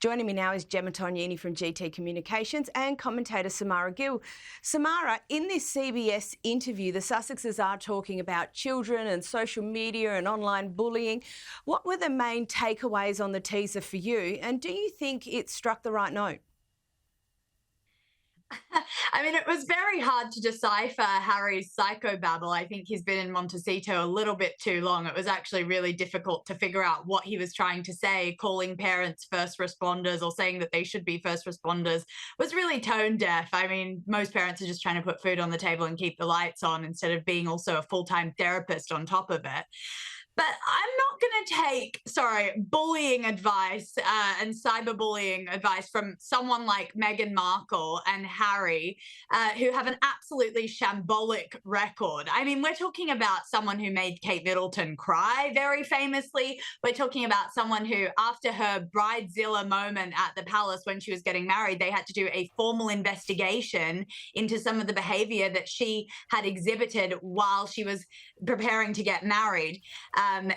Joining me now is Gemma Tognini from GT Communications and commentator Samara Gill. Samara, in this CBS interview, the Sussexes are talking about children and social media and online bullying. What were the main takeaways on the teaser for you, and do you think it struck the right note? I mean, it was very hard to decipher Harry's psychobabble. I think he's been in Montecito a little bit too long. It was actually really difficult to figure out what he was trying to say. Calling parents first responders or saying that they should be first responders was really tone deaf. I mean, most parents are just trying to put food on the table and keep the lights on instead of being also a full-time therapist on top of it. But I'm not going to take, bullying advice and cyberbullying advice from someone like Meghan Markle and Harry, who have an absolutely shambolic record. I mean, we're talking about someone who made Kate Middleton cry very famously. We're talking about someone who, after her bridezilla moment at the palace when she was getting married, they had to do a formal investigation into some of the behavior that she had exhibited while she was preparing to get married.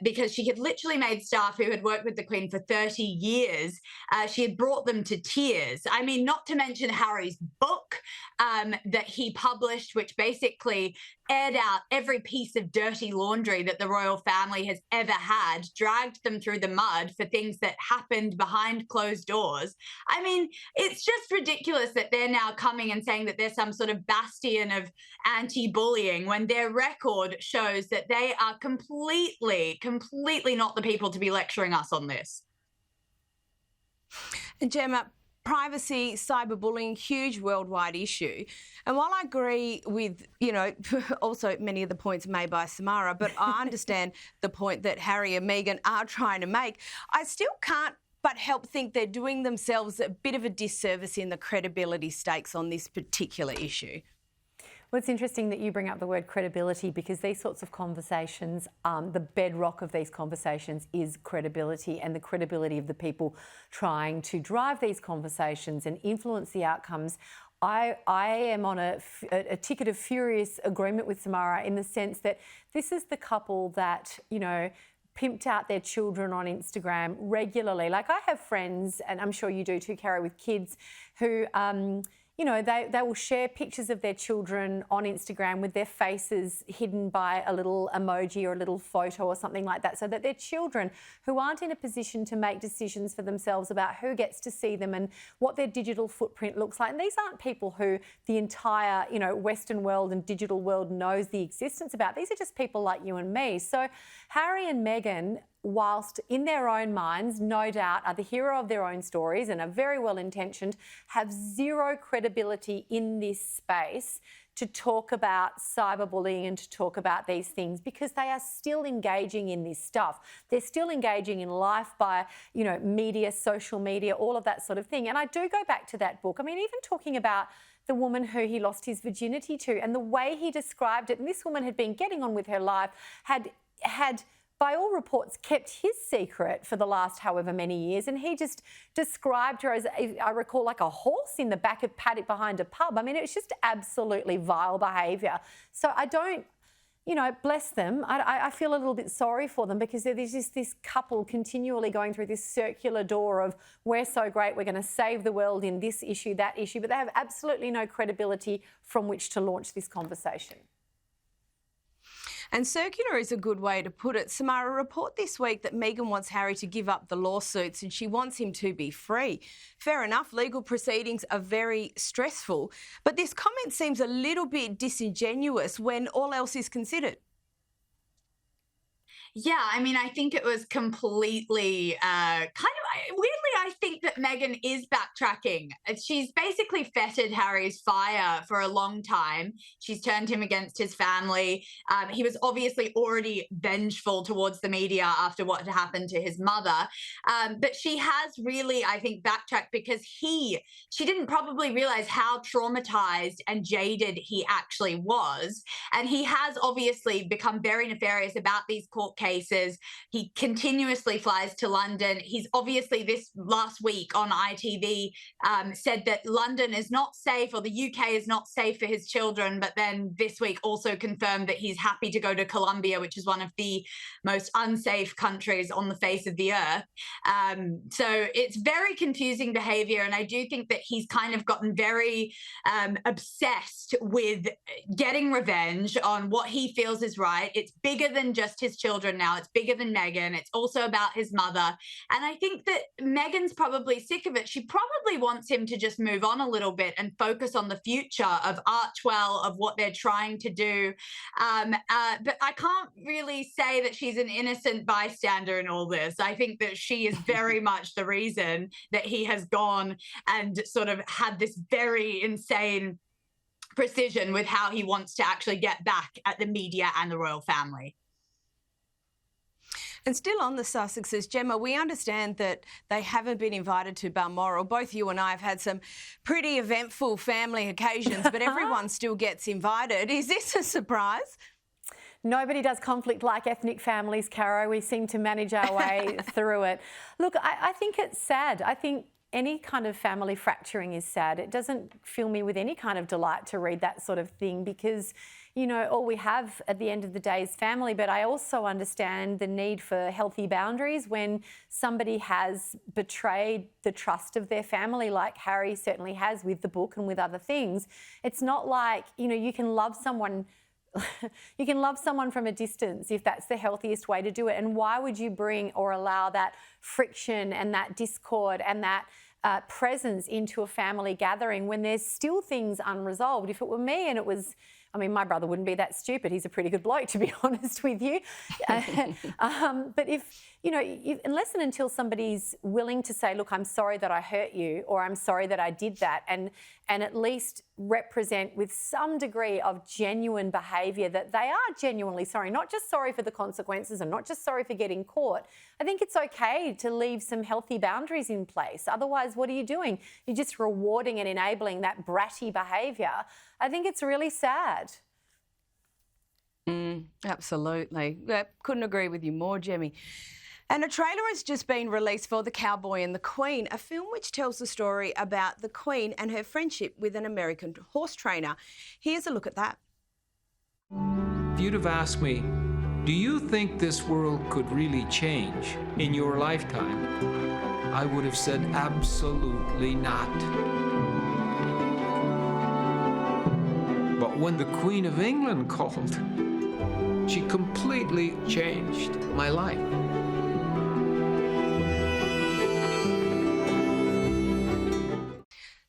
Because she had literally made staff who had worked with the Queen for 30 years, she had brought them to tears. I mean, not to mention Harry's book that he published, which basically aired out every piece of dirty laundry that the royal family has ever had, dragged them through the mud for things that happened behind closed doors. I mean, it's just ridiculous that they're now coming and saying that there's some sort of bastion of anti-bullying when their record shows that they are completely not the people to be lecturing us on this. And Gemma, privacy, cyberbullying, huge worldwide issue. And while I agree with, also many of the points made by Samara, but I understand the point that Harry and Meghan are trying to make, I still can't but help think they're doing themselves a bit of a disservice in the credibility stakes on this particular issue. Well, it's interesting that you bring up the word credibility, because these sorts of conversations, the bedrock of these conversations is credibility, and the credibility of the people trying to drive these conversations and influence the outcomes. I am on a ticket of furious agreement with Samara in the sense that this is the couple that, pimped out their children on Instagram regularly. Like, I have friends, and I'm sure you do too, Carrie, with kids who they will share pictures of their children on Instagram with their faces hidden by a little emoji or a little photo or something like that, so that their children, who aren't in a position to make decisions for themselves about who gets to see them and what their digital footprint looks like. And these aren't people who the entire, Western world and digital world knows the existence about. These are just people like you and me. So Harry and Meghan, whilst in their own minds, no doubt, are the hero of their own stories and are very well intentioned, have zero credibility in this space to talk about cyberbullying and to talk about these things, because they are still engaging in this stuff. They're still engaging in life by, media, social media, all of that sort of thing. And I do go back to that book. I mean, even talking about the woman who he lost his virginity to and the way he described it, and this woman had been getting on with her life, had by all reports, kept his secret for the last however many years. And he just described her as, I recall, like a horse in the back of paddock behind a pub. I mean, it was just absolutely vile behaviour. So I don't, bless them. I feel a little bit sorry for them, because there's just this couple continually going through this circular door of, we're so great, we're going to save the world in this issue, that issue, but they have absolutely no credibility from which to launch this conversation. And circular is a good way to put it. Samara, report this week that Meghan wants Harry to give up the lawsuits and she wants him to be free. Fair enough, legal proceedings are very stressful, but this comment seems a little bit disingenuous when all else is considered. Yeah, I mean, I think it was completely weirdly, I think that Meghan is backtracking. She's basically fettered Harry's fire for a long time. She's turned him against his family. He was obviously already vengeful towards the media after what had happened to his mother. But she has really, I think, backtracked because she didn't probably realize how traumatized and jaded he actually was. And he has obviously become very nefarious about these court cases. He continuously flies to London. He's obviously this last week on ITV he said that London is not safe, or the UK is not safe for his children, but then this week also confirmed that he's happy to go to Colombia, which is one of the most unsafe countries on the face of the earth. So it's very confusing behavior, and I do think that he's kind of gotten very obsessed with getting revenge on what he feels is right. It's bigger than just his children now. It's bigger than Meghan. It's also about his mother. And I think that Meghan's probably sick of it. She probably wants him to just move on a little bit and focus on the future of Archwell, of what they're trying to do. But I can't really say that she's an innocent bystander in all this. I think that she is very much the reason that he has gone and sort of had this very insane precision with how he wants to actually get back at the media and the royal family. And still on the Sussexes, Gemma, we understand that they haven't been invited to Balmoral. Both you and I have had some pretty eventful family occasions, but everyone still gets invited. Is this a surprise? Nobody does conflict like ethnic families, Caro. We seem to manage our way through it. Look, I think it's sad. I think any kind of family fracturing is sad. It doesn't fill me with any kind of delight to read that sort of thing because, you know, all we have at the end of the day is family. But I also understand the need for healthy boundaries when somebody has betrayed the trust of their family, like Harry certainly has with the book and with other things. It's not like, you know, you can love someone from a distance if that's the healthiest way to do it. And why would you bring or allow that friction and that discord and that presence into a family gathering when there's still things unresolved? If it were me and it was, I mean, my brother wouldn't be that stupid. He's a pretty good bloke, to be honest with you. But if, you know, unless and until somebody's willing to say, look, I'm sorry that I hurt you, or I'm sorry that I did that, and at least represent with some degree of genuine behaviour that they are genuinely sorry, not just sorry for the consequences and not just sorry for getting caught. I think it's okay to leave some healthy boundaries in place. Otherwise, what are you doing? You're just rewarding and enabling that bratty behaviour. I think it's really sad. Absolutely. Couldn't agree with you more, Jemmy. And a trailer has just been released for The Cowboy and the Queen, a film which tells the story about the Queen and her friendship with an American horse trainer. Here's a look at that. If you'd have asked me, do you think this world could really change in your lifetime? I would have said absolutely not. But when the Queen of England called, she completely changed my life.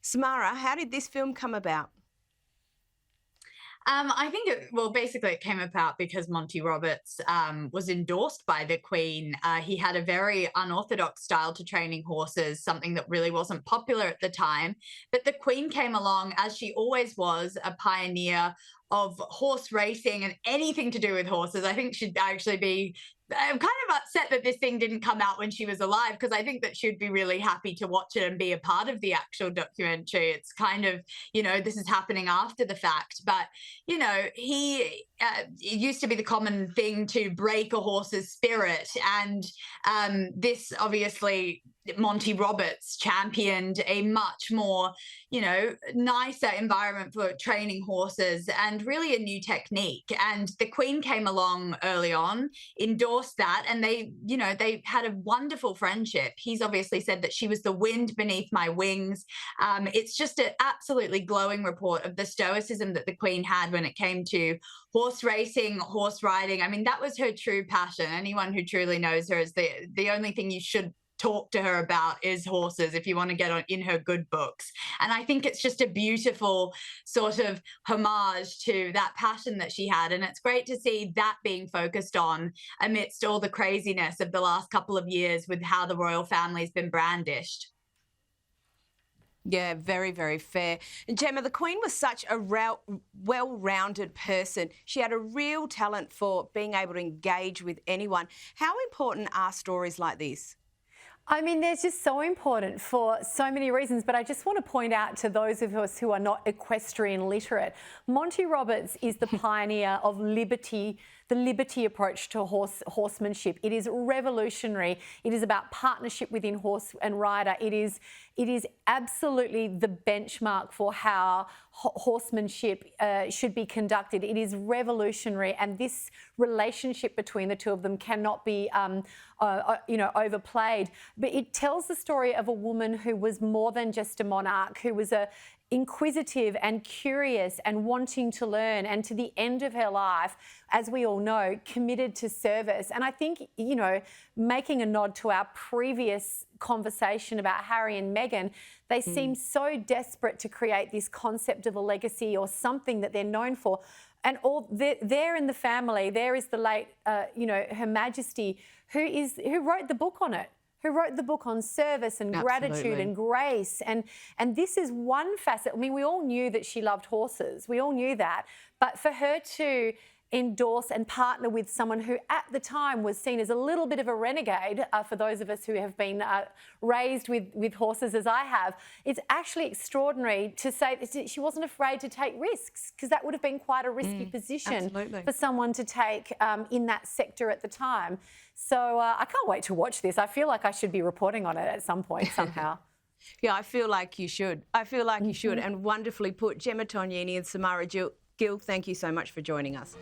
Samara, how did this film come about? I think basically it came about because Monty Roberts was endorsed by the Queen. He had a very unorthodox style to training horses, something that really wasn't popular at the time. But the Queen came along, as she always was, a pioneer of horse racing and anything to do with horses. I think she'd actually be I'm kind of upset that this thing didn't come out when she was alive, because I think that she'd be really happy to watch it and be a part of the actual documentary. It's kind of, you know, this is happening after the fact. But, you know, it used to be the common thing to break a horse's spirit. And this obviously, Monty Roberts championed a much more, you know, nicer environment for training horses and really a new technique. And the Queen came along early on, endorsed that, and they, you know, they had a wonderful friendship. He's obviously said that she was the wind beneath my wings. It's just an absolutely glowing report of the stoicism that the Queen had when it came to horse racing, horse riding. I mean, that was her true passion. Anyone who truly knows her is the only thing you should talk to her about is horses if you want to get on in her good books. And I think it's just a beautiful sort of homage to that passion that she had. And it's great to see that being focused on amidst all the craziness of the last couple of years with how the royal family's been brandished. Yeah, very, very fair. And Gemma, the Queen was such a well-rounded person. She had a real talent for being able to engage with anyone. How important are stories like this? I mean, they're just so important for so many reasons, but I just want to point out to those of us who are not equestrian literate, Monty Roberts is the pioneer of liberty the liberty approach to horsemanship. It is revolutionary. It is about partnership within horse and rider. It is absolutely the benchmark for how horsemanship should be conducted. It is revolutionary, and this relationship between the two of them cannot be overplayed. But it tells the story of a woman who was more than just a monarch, who was inquisitive and curious and wanting to learn, and to the end of her life, as we all know, committed to service. And I think, making a nod to our previous conversation about Harry and Meghan, they seem so desperate to create this concept of a legacy or something that they're known for. And all there in the family, there is the late, Her Majesty, who wrote the book on it. Who wrote the book on service and gratitude and grace. And this is one facet. I mean, we all knew that she loved horses. We all knew that. But for her to endorse and partner with someone who at the time was seen as a little bit of a renegade, for those of us who have been raised with horses as I have, it's actually extraordinary to say that she wasn't afraid to take risks, because that would have been quite a risky position for someone to take in that sector at the time. So I can't wait to watch this. I feel like I should be reporting on it at some point somehow. Yeah, I feel like you should. You should. And wonderfully put. Gemma Tognini and Samara Gill, thank you so much for joining us.